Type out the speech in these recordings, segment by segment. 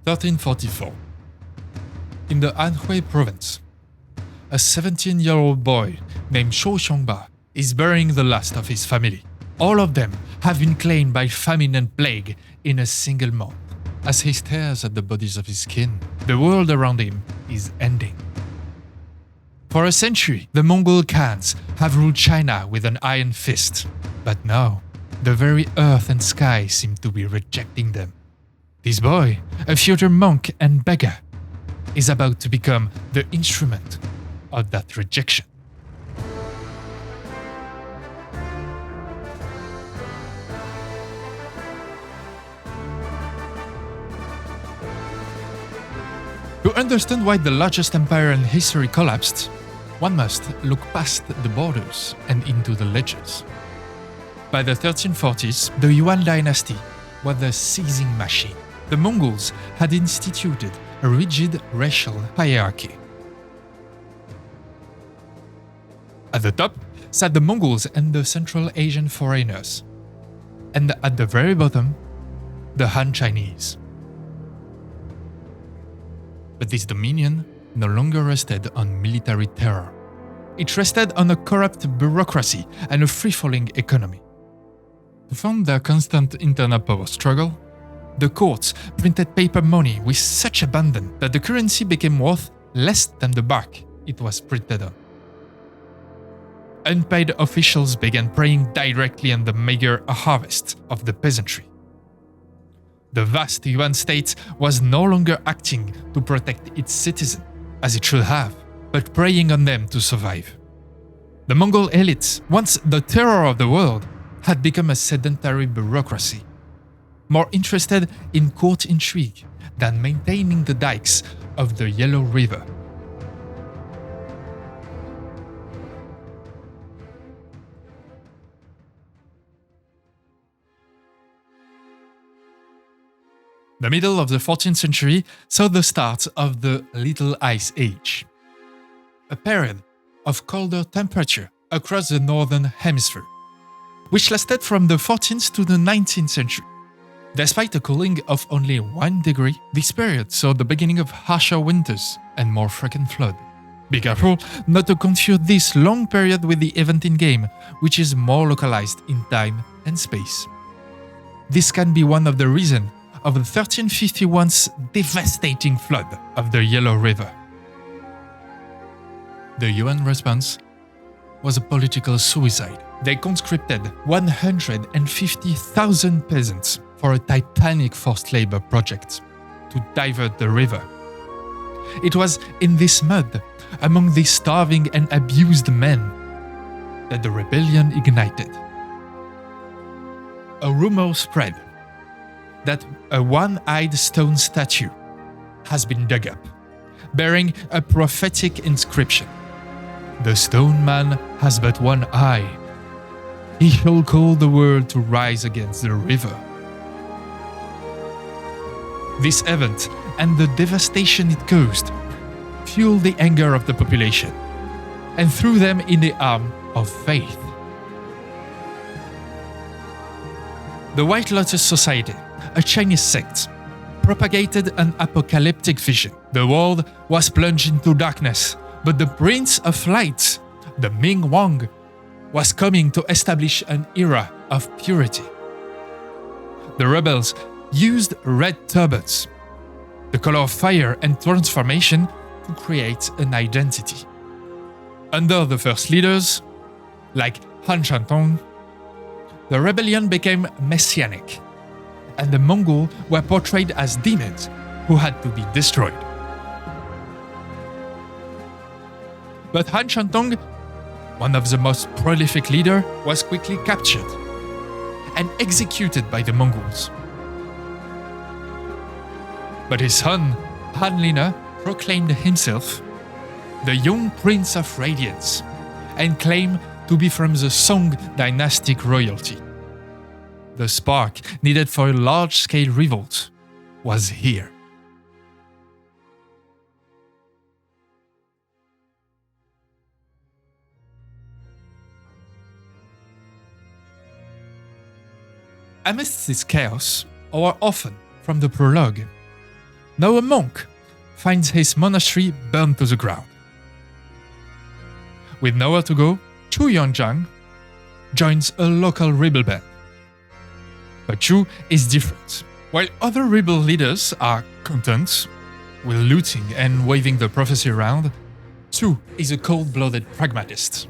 1344. In the Anhui province, a 17-year-old boy named Zhu Yuanzhang is burying the last of his family. All of them have been claimed by famine and plague in a single month. As he stares at the bodies of his kin, the world around him is ending. For a century, the Mongol Khans have ruled China with an iron fist, but now, the very earth and sky seem to be rejecting them. This boy, a future monk and beggar, is about to become the instrument of that rejection. To understand why the largest empire in history collapsed, one must look past the borders and into the ledgers. By the 1340s, the Yuan Dynasty was the seizing machine. The Mongols had instituted a rigid racial hierarchy. At the top sat the Mongols and the Central Asian foreigners, and at the very bottom, the Han Chinese. But this dominion no longer rested on military terror. It rested on a corrupt bureaucracy and a free-falling economy. To fund their constant internal power struggle, the courts printed paper money with such abandon that the currency became worth less than the bark it was printed on. Unpaid officials began preying directly on the meager harvest of the peasantry. The vast Yuan state was no longer acting to protect its citizens, as it should have, but preying on them to survive. The Mongol elites, once the terror of the world, had become a sedentary bureaucracy, more interested in court intrigue than maintaining the dikes of the Yellow River. The middle of the 14th century saw the start of the Little Ice Age, a period of colder temperature across the northern hemisphere, which lasted from the 14th to the 19th century. Despite a cooling of only 1 degree, this period saw the beginning of harsher winters and more frequent flood. Be careful not to confuse this long period with the event in game, which is more localized in time and space. This can be one of the reasons of the 1351's devastating flood of the Yellow River. The Yuan response was a political suicide. They conscripted 150,000 peasants for a titanic forced labor project to divert the river. It was in this mud, among these starving and abused men, that the rebellion ignited. A rumor spread that a one-eyed stone statue has been dug up, bearing a prophetic inscription. The stone man has but one eye. He shall call the world to rise against the river. This event and the devastation it caused fueled the anger of the population and threw them in the arms of faith. The White Lotus Society, a Chinese sect, propagated an apocalyptic vision. The world was plunged into darkness, but the Prince of Light, the Ming Wang, was coming to establish an era of purity. The rebels used red turbans, the color of fire and transformation, to create an identity. Under the first leaders, like Han Shantong, the rebellion became messianic, and the Mongol were portrayed as demons who had to be destroyed. But Han Shantong, one of the most prolific leaders, was quickly captured and executed by the Mongols. But his son, Han Lina, proclaimed himself the young Prince of Radiance and claimed to be from the Song dynastic royalty. The spark needed for a large-scale revolt was here. Amidst this chaos, our orphan from the prologue Now a monk finds his monastery burned to the ground. With nowhere to go, Zhu Yuanzhang joins a local rebel band. But Zhu is different. While other rebel leaders are content with looting and waving the prophecy around, Zhu is a cold-blooded pragmatist.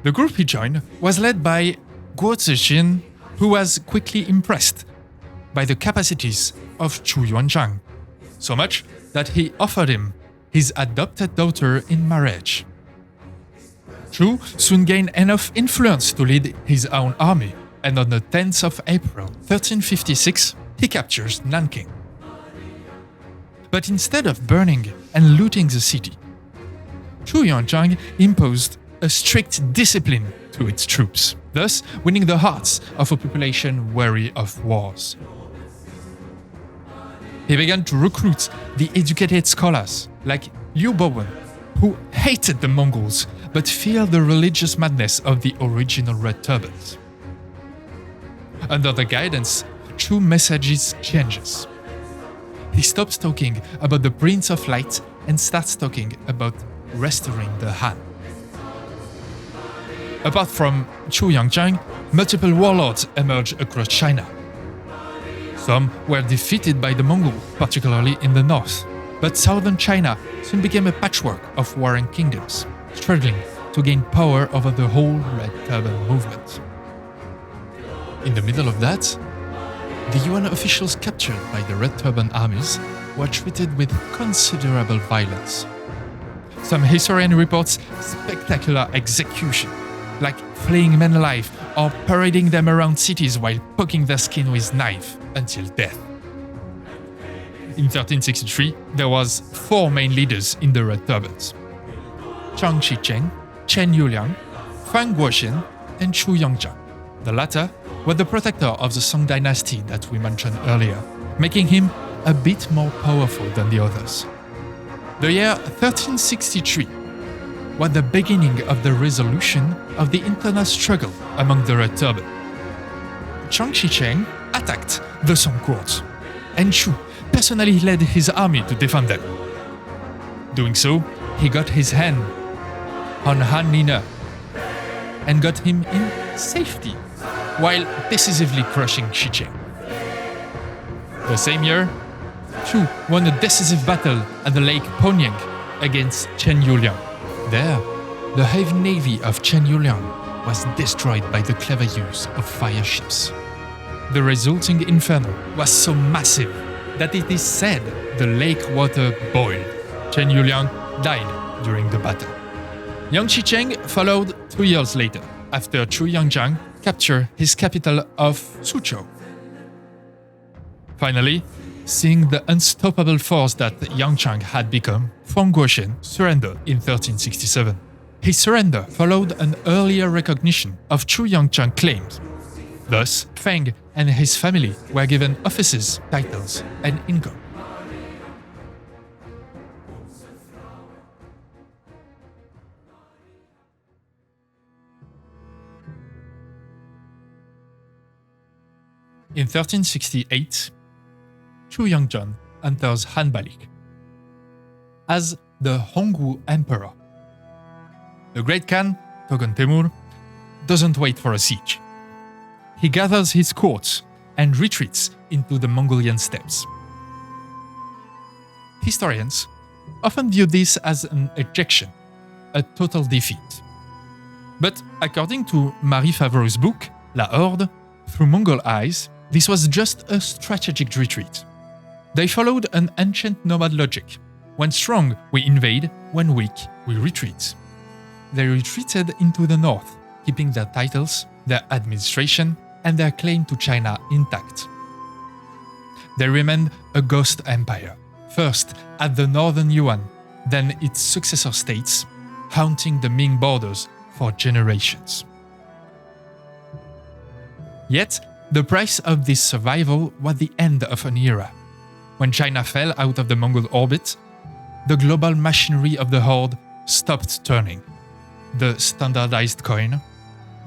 The group he joined was led by Guo Zixin, who was quickly impressed by the capacities of Zhu Yuanzhang, so much that he offered him his adopted daughter in marriage. Zhu soon gained enough influence to lead his own army, and on the 10th of April 1356, he captures Nanking. But instead of burning and looting the city, Zhu Yuanzhang imposed a strict discipline to its troops, thus winning the hearts of a population weary of wars. He began to recruit the educated scholars like Liu Bowen, who hated the Mongols but feared the religious madness of the original Red Turbans. Under the guidance, Zhu's messages changes. He stops talking about the Prince of Light and starts talking about restoring the Han. Apart from Zhu Yuanzhang, multiple warlords emerged across China. Some were defeated by the Mongol, particularly in the north, but southern China soon became a patchwork of warring kingdoms, struggling to gain power over the whole Red Turban movement. In the middle of that, the Yuan officials captured by the Red Turban armies were treated with considerable violence. Some historian reports spectacular execution, like flaying men alive or parading them around cities while poking their skin with knife until death. In 1363, there was 4 main leaders in the Red Turbans: Zhang Xicheng, Chen Yuliang, Fang Guoxian, and Zhu Yuanzhang. The latter was the protector of the Song Dynasty that we mentioned earlier, making him a bit more powerful than the others. The year 1363 was the beginning of the resolution of the internal struggle among the Red Turban. Zhang Xicheng attacked the Song court, and Zhu personally led his army to defend them. Doing so, he got his hand on Han Nina and got him in safety, while decisively crushing Xicheng. The same year, Zhu won a decisive battle at the Lake Poyang against Chen Yuliang. There, the heavy navy of Chen Yuliang was destroyed by the clever use of fire ships. The resulting inferno was so massive that it is said the lake water boiled. Chen Yuliang died during the battle. Yang Xicheng followed 2 years later, after Zhu Yuanzhang captured his capital of Suzhou. Finally, seeing the unstoppable force that Yuanzhang had become, Fang Guoxian surrendered in 1367. His surrender followed an earlier recognition of Zhu Yuanzhang's claims. Thus, Feng and his family were given offices, titles, and income. In 1368, Zhu Yuanzhang enters Hanbalik as the Hongwu Emperor. The Great Khan, Togon Temur, doesn't wait for a siege. He gathers his courts and retreats into the Mongolian steppes. Historians often view this as an ejection, a total defeat. But according to Marie Favreau's book, La Horde, Through Mongol Eyes, this was just a strategic retreat. They followed an ancient nomad logic. When strong, we invade, when weak, we retreat. They retreated into the north, keeping their titles, their administration, and their claim to China intact. They remained a ghost empire, first at the northern Yuan, then its successor states, haunting the Ming borders for generations. Yet, the price of this survival was the end of an era. When China fell out of the Mongol orbit, the global machinery of the horde stopped turning. The standardized coin,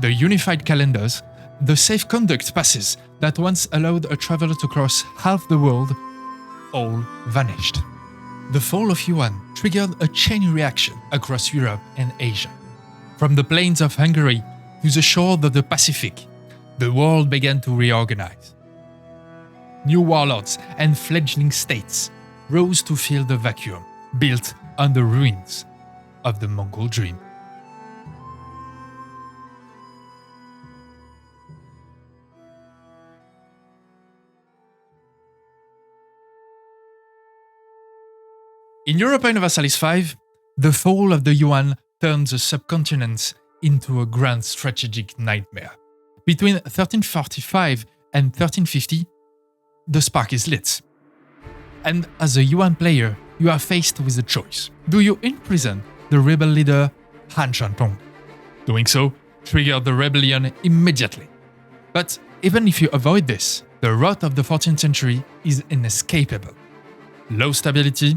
the unified calendars, the safe conduct passes that once allowed a traveler to cross half the world all vanished. The fall of Yuan triggered a chain reaction across Europe and Asia. From the plains of Hungary to the shores of the Pacific, the world began to reorganize. New warlords and fledgling states rose to fill the vacuum built on the ruins of the Mongol dream. In Europa Universalis V, the fall of the Yuan turned the subcontinent into a grand strategic nightmare. Between 1345 and 1350, the spark is lit. And as a Yuan player, you are faced with a choice. Do you imprison the rebel leader Han Shantong? Doing so triggered the rebellion immediately. But even if you avoid this, the rot of the 14th century is inescapable. Low stability,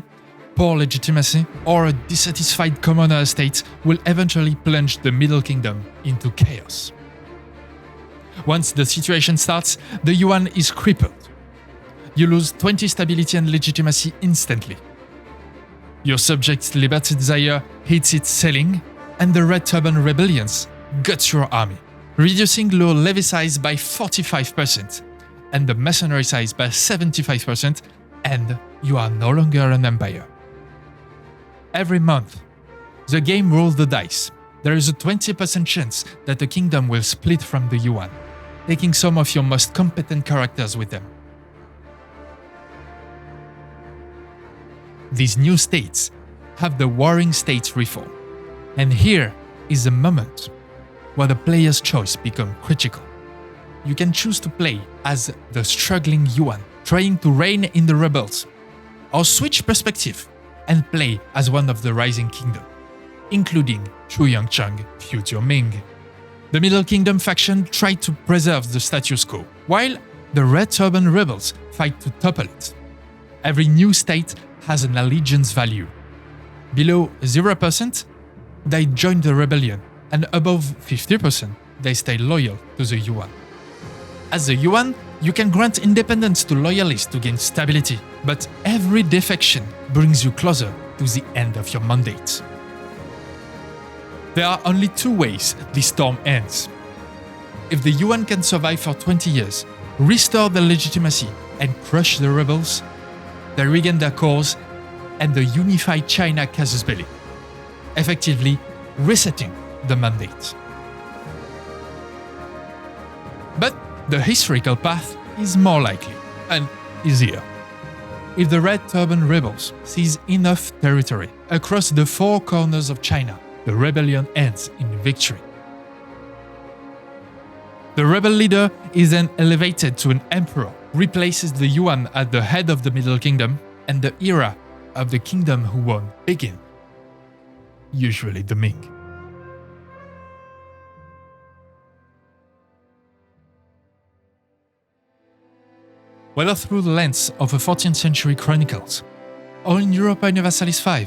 poor legitimacy, or a dissatisfied commoner state will eventually plunge the Middle Kingdom into chaos. Once the situation starts, the Yuan is crippled. You lose 20 stability and legitimacy instantly. Your subjects' liberty desire hits its ceiling, and the Red Turban Rebellions guts your army, reducing your levy size by 45% and the mercenary size by 75%, and you are no longer an empire. Every month, the game rolls the dice. There is a 20% chance that the kingdom will split from the Yuan, taking some of your most competent characters with them. These new states have the Warring States reform, and here is a moment where the player's choice becomes critical. You can choose to play as the struggling Yuan, trying to reign in the rebels, or switch perspective and play as one of the rising kingdom, including Zhu Yuanzhang, future Ming. The Middle Kingdom faction tried to preserve the status quo, while the Red Turban rebels fight to topple it. Every new state has an allegiance value. Below 0%, they join the rebellion, and above 50%, they stay loyal to the Yuan. As the Yuan, you can grant independence to loyalists to gain stability, but every defection brings you closer to the end of your mandate. There are only two ways this storm ends. If the Yuan can survive for 20 years, restore their legitimacy, and crush the rebels, they regain their cause and the unified China casus belli, effectively resetting the mandate. But the historical path is more likely and easier. If the Red Turban rebels seize enough territory across the four corners of China, the rebellion ends in victory. The rebel leader is then elevated to an emperor, replaces the Yuan at the head of the Middle Kingdom, and the era of the kingdom who won begins, usually the Ming. Whether through the lens of a 14th century chronicles or in Europa Universalis V,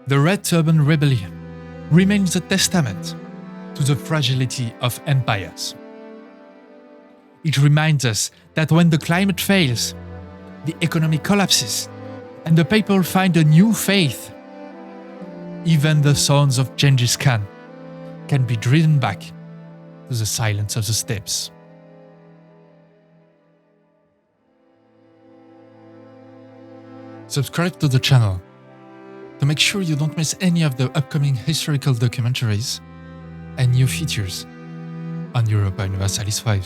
the Red Turban Rebellion remains a testament to the fragility of empires. It reminds us that when the climate fails, the economy collapses, and the people find a new faith, even the sons of Genghis Khan can be driven back to the silence of the steppes. Subscribe to the channel to make sure you don't miss any of the upcoming historical documentaries and new features on Europa Universalis V.